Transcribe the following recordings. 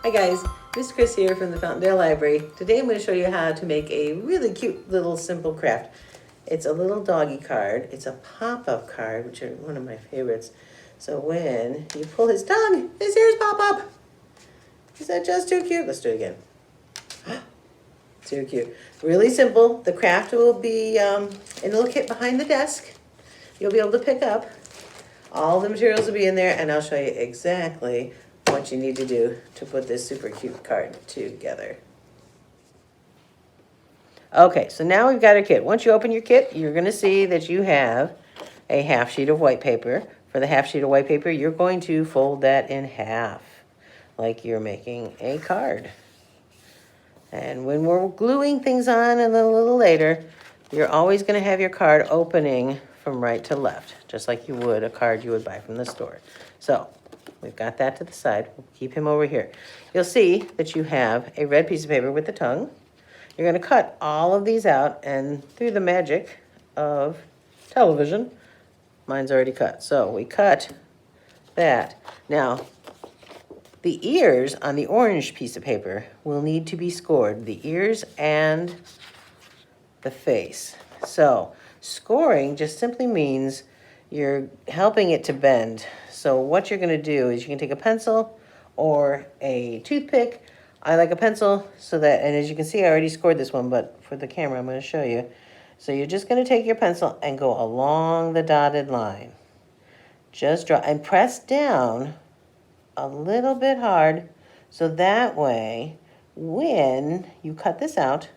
Hi guys, Miss Chris here from the Fountaindale Library. Today I'm going to show you how to make a really cute little simple craft. It's a little doggy card. It's a pop-up card, which are one of my favorites. So when you pull his tongue, his ears pop up. Is that just too cute? Let's do it again. Too cute. Really simple. The craft will be in a little kit behind the desk. You'll be able to pick up. All the materials will be in there, and I'll show you exactly what you need to do to put this super cute card together. Okay, so now we've got our kit. Once you open your kit, you're going to see that you have a half sheet of white paper. For the half sheet of white paper, you're going to fold that in half, like you're making a card. And when we're gluing things on a little later, you're always going to have your card opening from right to left, just like you would a card you would buy from the store. So we've got that to the side. We'll keep him over here. You'll see that you have a red piece of paper with the tongue. You're going to cut all of these out, and through the magic of television, mine's already cut. So we cut that. Now, the ears on the orange piece of paper will need to be scored, the ears and the face. So scoring just simply means you're helping it to bend. So what you're going to do is you can take a pencil or a toothpick. I like a pencil so that, and as you can see, I already scored this one, but for the camera, I'm going to show you. So you're just going to take your pencil and go along the dotted line. Just draw and press down a little bit hard, so that way when you cut this out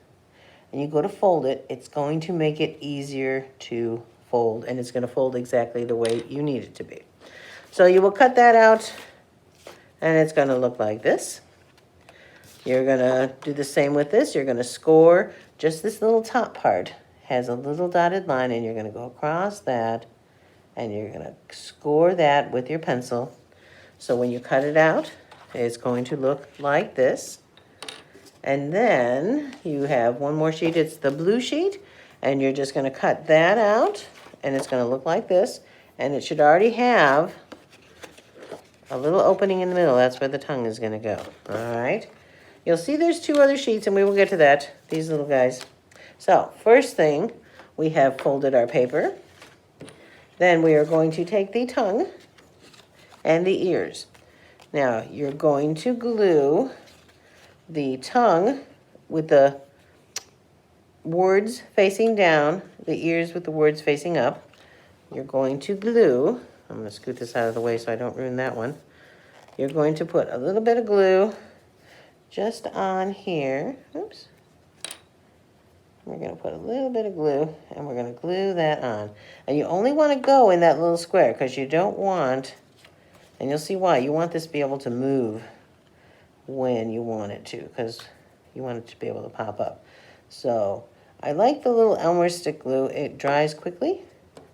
and you go to fold it, it's going to make it easier to fold, and it's going to fold exactly the way you need it to be. So you will cut that out, and it's going to look like this. You're going to do the same with this. You're going to score just this little top part has a little dotted line, and you're going to go across that, and you're going to score that with your pencil. So when you cut it out, it's going to look like this. And then you have one more sheet. It's the blue sheet. And you're just going to cut that out. And it's going to look like this. And it should already have a little opening in the middle. That's where the tongue is going to go. All right. You'll see there's two other sheets, and we will get to that. These little guys. So first thing, we have folded our paper. Then we are going to take the tongue and the ears. Now, you're going to glue the tongue with the words facing down, the ears with the words facing up. You're going to glue, I'm going to scoot this out of the way so I don't ruin that one. You're going to put a little bit of glue just on here. Oops. We're going to put a little bit of glue, and we're going to glue that on. And you only want to go in that little square because you don't want, and you'll see why. You want this to be able to move when you want it to, because you want it to be able to pop up. So I like the little Elmer stick glue. It dries quickly,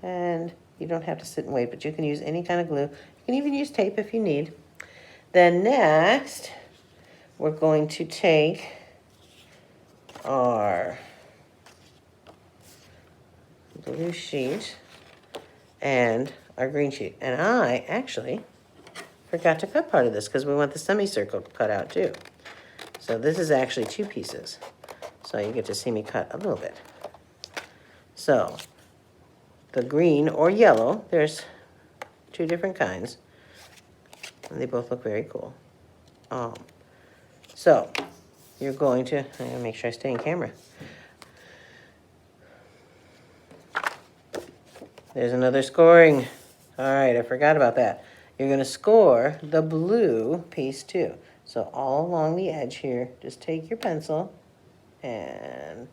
and you don't have to sit and wait, but you can use any kind of glue. You can even use tape if you need. Then next, we're going to take our blue sheet and our green sheet. And I actually forgot to cut part of this because we want the semicircle cut out too. So this is actually two pieces. So you get to see me cut a little bit. So the green or yellow, there's two different kinds, and they both look very cool. So you're going to, I'm going to make sure I stay in camera. There's another scoring. All right, I forgot about that. You're going to score the blue piece too. So all along the edge here, just take your pencil and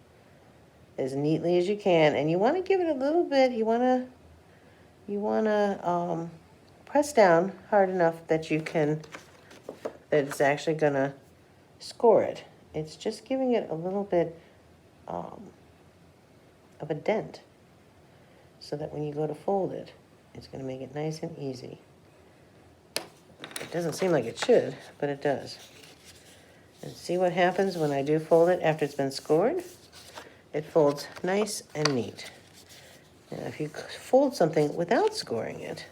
as neatly as you can. And you want to give it a little bit, you want to press down hard enough that you can, that it's actually going to score it. It's just giving it a little bit of a dent, so that when you go to fold it, it's going to make it nice and easy. It doesn't seem like it should, but it does. And see what happens when I do fold it after it's been scored? It folds nice and neat. Now, if you fold something without scoring it,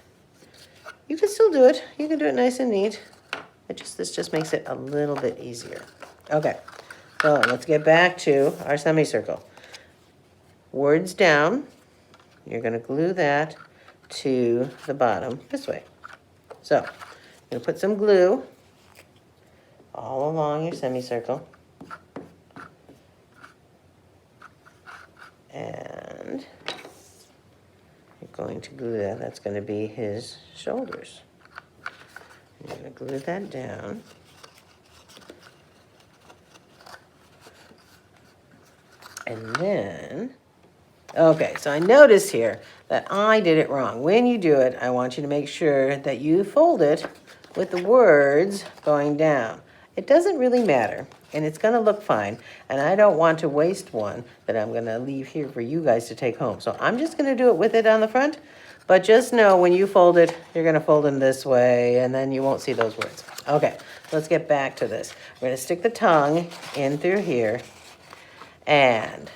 you can still do it. You can do it nice and neat. This just makes it a little bit easier. Okay, so let's get back to our semicircle. Words down. You're going to glue that to the bottom this way. So, I'm going to put some glue all along your semicircle. And you're going to glue that. That's going to be his shoulders. You're going to glue that down. And then, okay, so I noticed here that I did it wrong. When you do it, I want you to make sure that you fold it with the words going down. It doesn't really matter, and it's going to look fine, and I don't want to waste one that I'm going to leave here for you guys to take home. So I'm just going to do it with it on the front, but just know when you fold it, you're going to fold them this way, and then you won't see those words. Okay, let's get back to this. We're going to stick the tongue in through here, and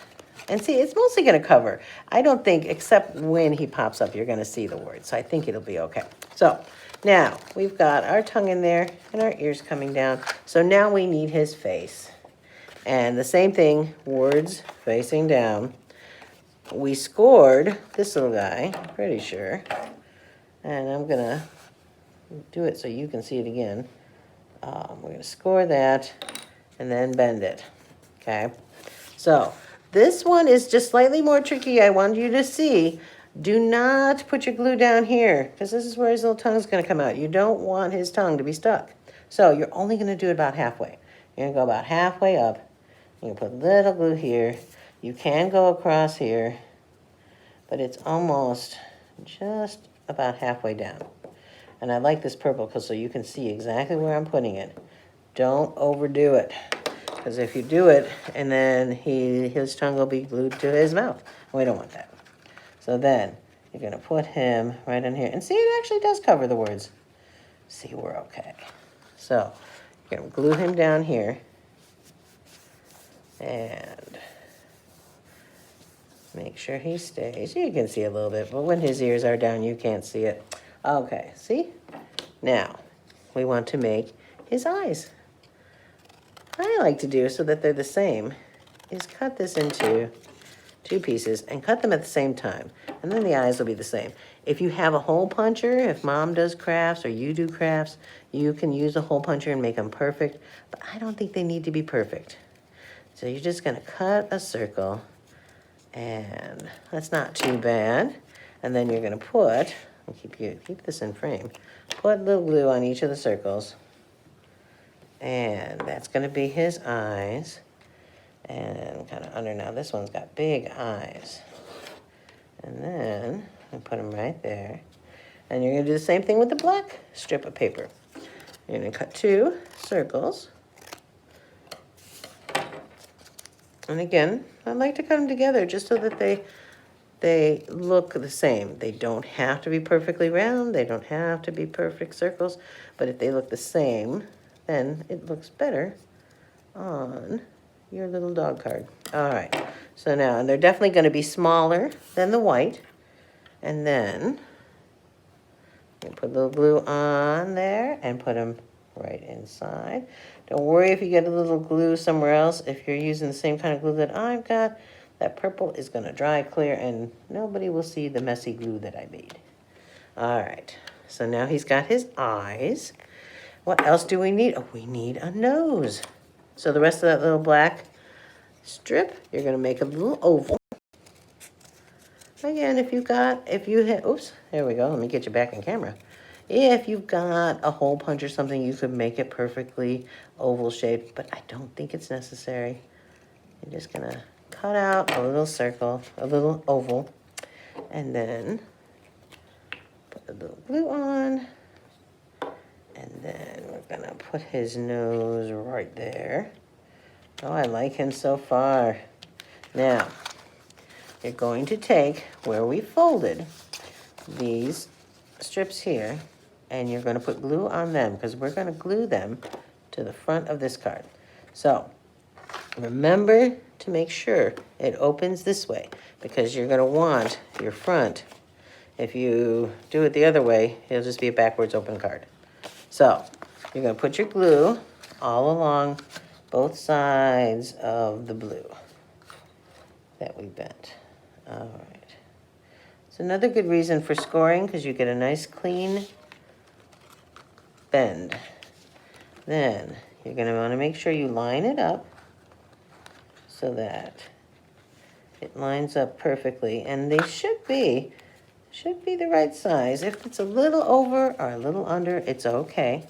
see, it's mostly going to cover. I don't think, except when he pops up, you're going to see the words. So I think it'll be okay. So now we've got our tongue in there and our ears coming down. So now we need his face. And the same thing, words facing down. We scored this little guy, pretty sure. And I'm going to do it so you can see it again. We're going to score that and then bend it. Okay. So this one is just slightly more tricky. I want you to see. Do not put your glue down here because this is where his little tongue is going to come out. You don't want his tongue to be stuck. So you're only going to do it about halfway. You're going to go about halfway up. You're going to put a little glue here. You can go across here, but it's almost just about halfway down. And I like this purple because so you can see exactly where I'm putting it. Don't overdo it. Because if you do it, and then his tongue will be glued to his mouth. We don't want that. So then, you're going to put him right in here. And see, it actually does cover the words. See, we're okay. So, you're going to glue him down here. And make sure he stays. You can see a little bit, but when his ears are down, you can't see it. Okay, see? Now, we want to make his eyes. I like to do so that they're the same is cut this into 2 pieces and cut them at the same time. And then the eyes will be the same. If you have a hole puncher, if mom does crafts or you do crafts, you can use a hole puncher and make them perfect. But I don't think they need to be perfect. So you're just going to cut a circle. And that's not too bad. And then you're going to put, I'll keep this in frame, put a little glue on each of the circles. And that's going to be his eyes. And kind of under now, this one's got big eyes. And then I put them right there. And you're going to do the same thing with the black strip of paper. You're going to cut 2 circles. And again, I like to cut them together just so that they look the same. They don't have to be perfectly round. They don't have to be perfect circles. But if they look the same, then it looks better on your little dog card. All right, so now, and they're definitely going to be smaller than the white. And then you put a little glue on there and put them right inside. Don't worry if you get a little glue somewhere else. If you're using the same kind of glue that I've got, that purple is going to dry clear and nobody will see the messy glue that I made. All right, so now he's got his eyes. What else do we need? Oh, we need a nose. So the rest of that little black strip, you're going to make a little oval. Again, oops, there we go. Let me get you back in camera. If you've got a hole punch or something, you could make it perfectly oval shaped, but I don't think it's necessary. You're just going to cut out a little circle, a little oval, and then put a little glue on. And then we're going to put his nose right there. Oh, I like him so far. Now, you're going to take where we folded these strips here, and you're going to put glue on them because we're going to glue them to the front of this card. So, remember to make sure it opens this way because you're going to want your front. If you do it the other way, it'll just be a backwards open card. So, You're going to put your glue all along both sides of the blue that we bent. All right. It's another good reason for scoring because you get a nice clean bend. Then you're going to want to make sure you line it up so that it lines up perfectly. And they should be the right size. If it's a little over or a little under, it's okay.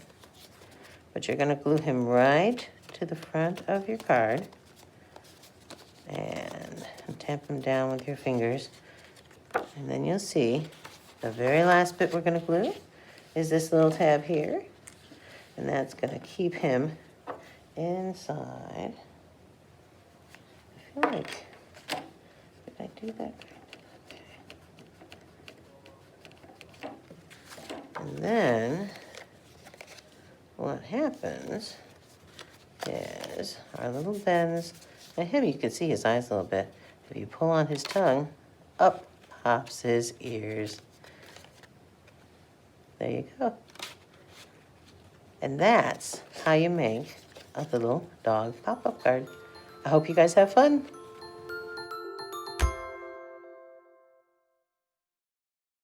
But you're going to glue him right to the front of your card and tamp him down with your fingers. And then you'll see the very last bit we're going to glue is this little tab here. And that's going to keep him inside. I feel like, did I do that? Okay. And then what happens is our little bends. Now him, you can see his eyes a little bit. If you pull on his tongue, up pops his ears. There you go. And that's how you make a little dog pop-up card. I hope you guys have fun.